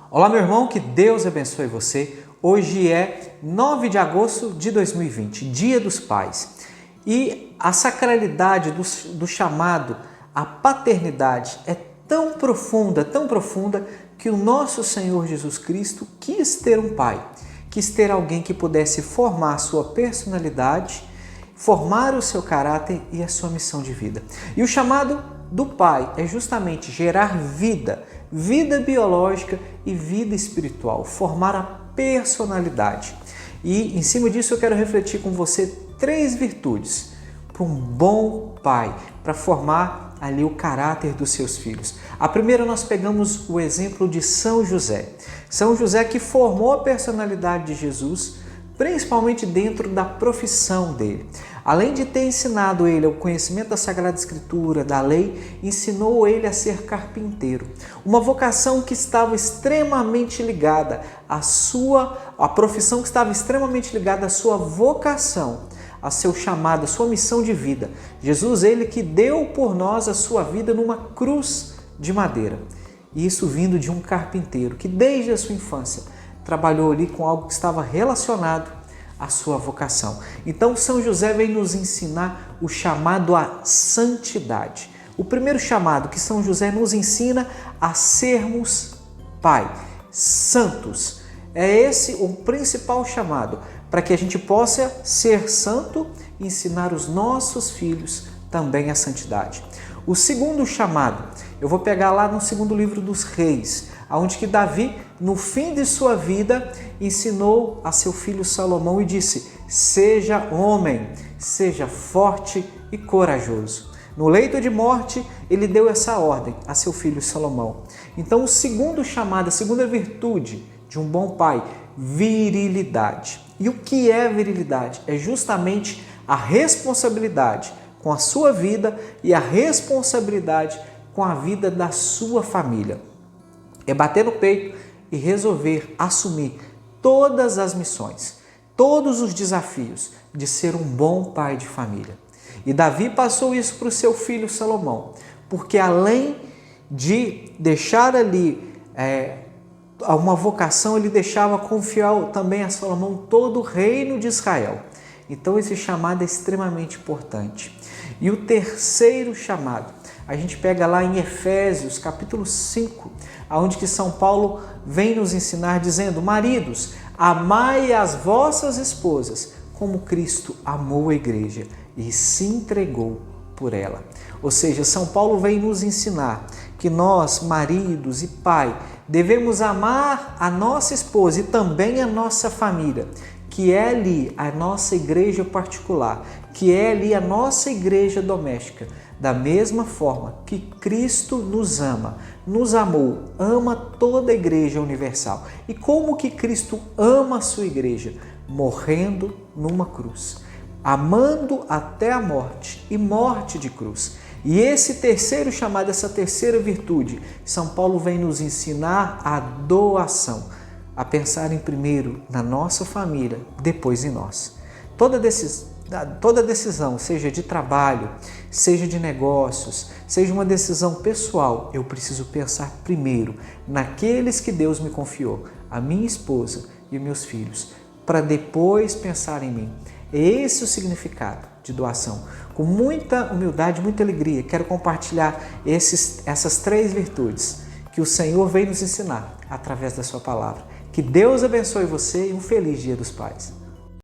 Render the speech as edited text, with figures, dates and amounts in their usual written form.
Olá, meu irmão, que Deus abençoe você. Hoje é 9 de agosto de 2020, Dia dos Pais. E a sacralidade do chamado à paternidade é tão profunda, que o nosso Senhor Jesus Cristo quis ter um pai, quis ter alguém que pudesse formar a sua personalidade, formar o seu caráter e a sua missão de vida. E o chamado do pai é justamente gerar vida biológica e vida espiritual, formar a personalidade. E em cima disso eu quero refletir com você 3 virtudes para um bom pai, para formar ali o caráter dos seus filhos. A primeira, nós pegamos o exemplo de São José. São José que formou a personalidade de Jesus, principalmente dentro da profissão dele. Além de ter ensinado ele o conhecimento da Sagrada Escritura, da lei, ensinou ele a ser carpinteiro. Uma vocação que estava extremamente ligada a profissão que estava extremamente ligada à sua vocação, a seu chamado, a sua missão de vida. Jesus, ele que deu por nós a sua vida numa cruz de madeira. E isso vindo de um carpinteiro que desde a sua infância trabalhou ali com algo que estava relacionado à sua vocação. Então, São José vem nos ensinar o chamado à santidade. O primeiro chamado que São José nos ensina a sermos pai, santos. É esse o principal chamado, para que a gente possa ser santo e ensinar os nossos filhos também a santidade. O segundo chamado, eu vou pegar lá no segundo livro dos Reis, onde que Davi, no fim de sua vida, ensinou a seu filho Salomão e disse: seja homem, seja forte e corajoso. No leito de morte, ele deu essa ordem a seu filho Salomão. Então, o segundo chamado, a segunda virtude de um bom pai, virilidade. E o que é virilidade? É justamente a responsabilidade com a sua vida e a responsabilidade com a vida da sua família. É bater no peito e resolver assumir todas as missões, todos os desafios de ser um bom pai de família. E Davi passou isso para o seu filho Salomão, porque além de deixar ali uma vocação, ele deixava confiar também a Salomão todo o reino de Israel. Então esse chamado é extremamente importante. E o terceiro chamado, a gente pega lá em Efésios, capítulo 5, onde que São Paulo vem nos ensinar dizendo: maridos, amai as vossas esposas, como Cristo amou a igreja e se entregou por ela. Ou seja, São Paulo vem nos ensinar que nós, maridos e pai, devemos amar a nossa esposa e também a nossa família, que é ali a nossa igreja particular, que é ali a nossa igreja doméstica, da mesma forma que Cristo nos ama, nos amou, ama toda a igreja universal. E como que Cristo ama a sua igreja? Morrendo numa cruz, amando até a morte e morte de cruz. E esse terceiro chamado, essa terceira virtude, São Paulo vem nos ensinar a doação, a pensar em primeiro na nossa família, depois em nós. Toda decisão, seja de trabalho, seja de negócios, seja uma decisão pessoal, eu preciso pensar primeiro naqueles que Deus me confiou, a minha esposa e meus filhos, para depois pensar em mim. É esse o significado de doação. Com muita humildade, muita alegria, quero compartilhar essas 3 virtudes que o Senhor veio nos ensinar através da sua palavra. Que Deus abençoe você e um feliz Dia dos Pais.